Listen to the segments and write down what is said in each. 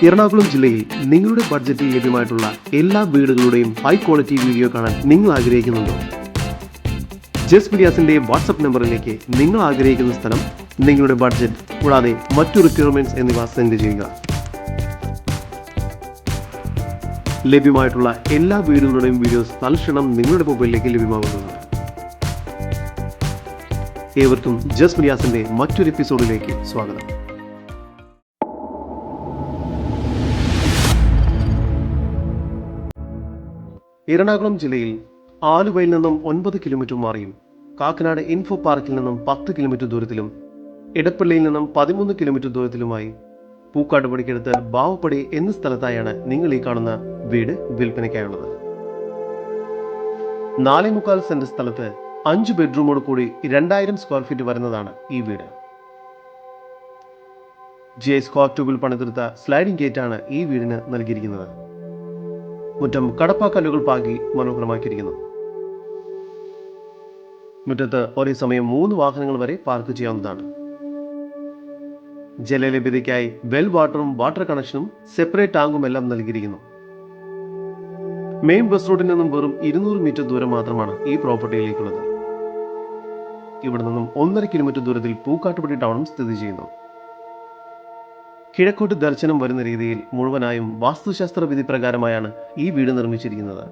എറണാകുളം ജില്ലയിൽ നിങ്ങളുടെ ബഡ്ജറ്റിൽ ലഭ്യമായിട്ടുള്ള എല്ലാ വീടുകളുടെയും ഹൈ ക്വാളിറ്റി വീഡിയോ കാണാൻ നിങ്ങൾ ആഗ്രഹിക്കുന്നുണ്ടോ? ജസ് മീഡിയാസിന്റെ വാട്സ്ആപ്പ് നമ്പറിലേക്ക് നിങ്ങൾ ആഗ്രഹിക്കുന്ന സ്ഥലം, നിങ്ങളുടെ ബഡ്ജറ്റ് കൂടാതെ മറ്റു റിക്വയർമെന്റ്സ് എന്നിവ സെൻഡ് ചെയ്യുക. ലഭ്യമായിട്ടുള്ള എല്ലാ വീടുകളുടെയും വീഡിയോസ് തൽക്ഷണം നിങ്ങളുടെ മൊബൈലിലേക്ക് ലഭ്യമാകുന്നതാണ്. ഏവർക്കും ജസ് മീഡിയാസിന്റെ മറ്റൊരു എപ്പിസോഡിലേക്ക് സ്വാഗതം. എറണാകുളം ജില്ലയിൽ ആലുവയിൽ നിന്നും 9 കിലോമീറ്റർ മാറിയും കാക്കനാട് ഇൻഫോ പാർക്കിൽ നിന്നും 10 കിലോമീറ്റർ ദൂരത്തിലും ഇടപ്പള്ളിയിൽ നിന്നും 13 കിലോമീറ്റർ ദൂരത്തിലുമായി പൂക്കാട്ടുപടിക്കടുത്ത് ബാവപ്പടി എന്ന സ്ഥലത്തായാണ് നിങ്ങൾ ഈ കാണുന്ന വീട് വിൽപ്പനയ്ക്കായുള്ളത്. 4.25 സെന്റ് സ്ഥലത്ത് 5 ബെഡ്റൂമോട് കൂടി 2000 സ്ക്വയർ ഫീറ്റ് വരുന്നതാണ് ഈ വീട്. സ്ക്വയർ ട്യൂബിൽ പണിതീർത്ത സ്ലൈഡിംഗ് ഗേറ്റാണ് ഈ വീടിന് നൽകിയിരിക്കുന്നത്. മുറ്റം കടപ്പാക്കല്ലുകൾ പാകി മനോഹരമാക്കിയിരിക്കുന്നു. മുറ്റത്ത് ഒരേ സമയം 3 വാഹനങ്ങൾ വരെ പാർക്ക് ചെയ്യാവുന്നതാണ്. ജലലഭ്യതയ്ക്കായി വെൽ വാട്ടറും വാട്ടർ കണക്ഷനും സെപ്പറേറ്റ് ടാങ്കും എല്ലാം നൽകിയിരിക്കുന്നു. മെയിൻ ബസ് റൂട്ടിൽ നിന്നും വെറും 200 മീറ്റർ ദൂരം മാത്രമാണ് ഈ പ്രോപ്പർട്ടിയിലേക്കുള്ളത്. ഇവിടെ നിന്നും 1.5 കിലോമീറ്റർ ദൂരത്തിൽ പൂക്കാട്ടുപടി ടൗണും സ്ഥിതി ചെയ്യുന്നു. കിഴക്കോട്ട് ദർശനം വരുന്ന രീതിയിൽ മുഴുവനായും വാസ്തുശാസ്ത്ര വിധി പ്രകാരമായാണ് ഈ വീട് നിർമ്മിച്ചിരിക്കുന്നത്.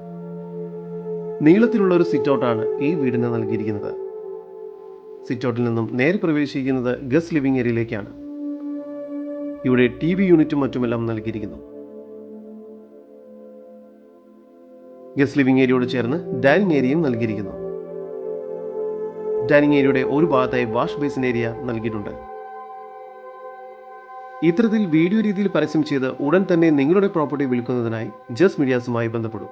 നീളത്തിലുള്ള ഒരു സിറ്റൗട്ടാണ് ഈ വീടിന് നൽകിയിരിക്കുന്നത്. സിറ്റൗട്ടിൽ നിന്നും നേരെ പ്രവേശിക്കുന്നത് ഗസ്റ്റ് ലിവിംഗ് ഏരിയയിലേക്കാണ്. ഇവിടെ TV യൂണിറ്റും മറ്റുമെല്ലാം നൽകിയിരിക്കുന്നു. ഗസ്റ്റ് ലിവിംഗ് ഏരിയയോട് ചേർന്ന് ഡൈനിങ് ഏരിയയും നൽകിയിരിക്കുന്നു. ഡൈനിങ് ഏരിയയുടെ ഒരു ഭാഗത്തായി വാഷ് ബേസിൻ ഏരിയ നൽകിയിട്ടുണ്ട്. ഇത്തരത്തിൽ വീഡിയോ രീതിയിൽ പരസ്യം ചെയ്ത് ഉടൻ തന്നെ നിങ്ങളുടെ പ്രോപ്പർട്ടി വിൽക്കുന്നതിനായി ജസ് മീഡിയാസുമായി ബന്ധപ്പെടും.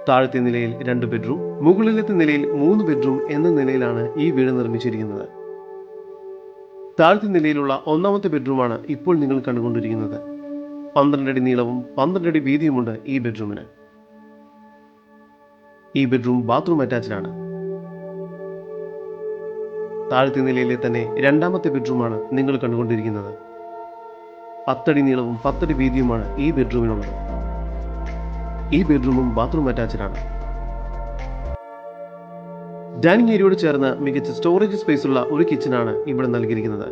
താഴത്തെ നിലയിൽ 2 ബെഡ്റൂം, മുകളിലത്തെ നിലയിൽ 3 ബെഡ്റൂം എന്ന നിലയിലാണ് ഈ വീട് നിർമ്മിച്ചിരിക്കുന്നത്. താഴത്തെ നിലയിലുള്ള 1ാമത്തെ ബെഡ്റൂമാണ് ഇപ്പോൾ നിങ്ങൾ കണ്ടുകൊണ്ടിരിക്കുന്നത്. 12 അടി നീളവും 12 അടി വീതിയുമുണ്ട് ഈ ബെഡ്റൂമിന്. ഈ ബെഡ്റൂം ബാത്റൂം അറ്റാച്ച്ഡ് ആണ്. താഴത്തെ നിലയിലെ തന്നെ 2ാമത്തെ ബെഡ്റൂമാണ് നിങ്ങൾ കണ്ടുകൊണ്ടിരിക്കുന്നത്. 10 അടി നീളവും 10 അടി വീതിയുമാണ് ഈ ബെഡ്റൂമിനുള്ളത്. ഈ ബെഡ്റൂമും ബാത്റൂം അറ്റാച്ച്ഡ് ആണ്. ഡൈനിങ് ഏരിയയോട് ചേർന്ന് മികച്ച സ്റ്റോറേജ് സ്പേസ് ഉള്ള ഒരു കിച്ചണാണ് ഇവിടെ നൽകിയിരിക്കുന്നത്.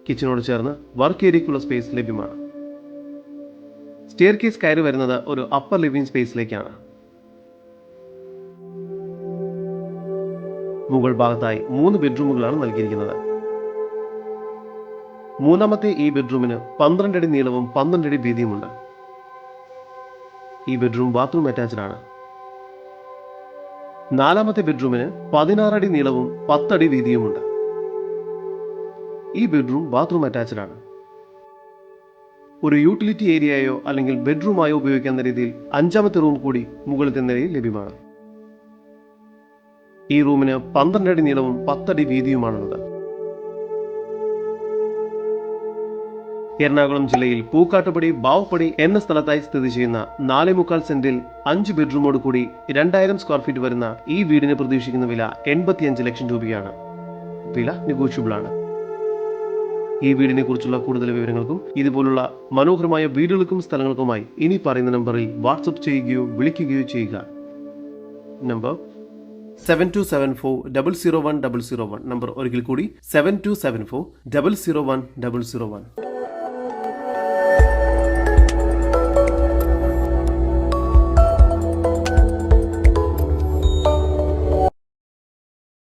കിച്ചണോട് ചേർന്ന് വർക്ക് ഏരിയയ്ക്കുള്ള സ്പേസ് ലഭ്യമാണ്. സ്റ്റെയർ കേസ് കയറി വരുന്നത് ഒരു അപ്പർ ലിവിംഗ് സ്പേസിലേക്കാണ്. മുകൾ ഭാഗത്തായി 3 ബെഡ്റൂമുകളാണ് നൽകിയിരിക്കുന്നത്. 3ാമത്തെ ഈ ബെഡ്റൂമിന് 12 അടി നീളവും 12 അടി വീതിയുമുണ്ട്. ഈ ബെഡ്റൂം ബാത്റൂം അറ്റാച്ച്ഡ് ആണ്. 4ാമത്തെ ബെഡ്റൂമിന് 16 അടി നീളവും 10 അടി വീതിയുമുണ്ട്. ഈ ബെഡ്റൂം ബാത്റൂം അറ്റാച്ച്ഡ് ആണ്. ഒരു യൂട്ടിലിറ്റി ഏരിയയോ അല്ലെങ്കിൽ ബെഡ്റൂമായോ ഉപയോഗിക്കുന്ന രീതിയിൽ 5ാമത്തെ റൂം കൂടി മുകളിലത്തെ നിലയിൽ ലഭ്യമാണ്. ഈ റൂമിന് 12 അടി നീളവും 10 അടി വീതിയുമാണുള്ളത്. എറണാകുളം ജില്ലയിൽ പൂക്കാട്ടുപടി ബാവപ്പടി എന്ന സ്ഥലത്തായി സ്ഥിതി ചെയ്യുന്ന 4.25 സെന്റിൽ 5 ബെഡ്റൂമോട് കൂടി 2000 സ്ക്വയർ ഫീറ്റ് വരുന്ന ഈ വീടിന് പ്രതീക്ഷിക്കുന്ന വില 85 ലക്ഷം രൂപയാണ്. വില നെഗോഷ്യബിൾ ആണ്. ഈ വീടിനെ കുറിച്ചുള്ള കൂടുതൽ വിവരങ്ങൾക്കും ഇതുപോലുള്ള മനോഹരമായ വീടുകൾക്കും സ്ഥലങ്ങൾക്കുമായി ഇനി പറയുന്ന നമ്പറിൽ വാട്സ്ആപ്പ് ചെയ്യുകയോ വിളിക്കുകയോ ചെയ്യുക. നമ്പർ 7274 001 001. നമ്പർ ഒരിക്കൽ കൂടി 7274 001 001.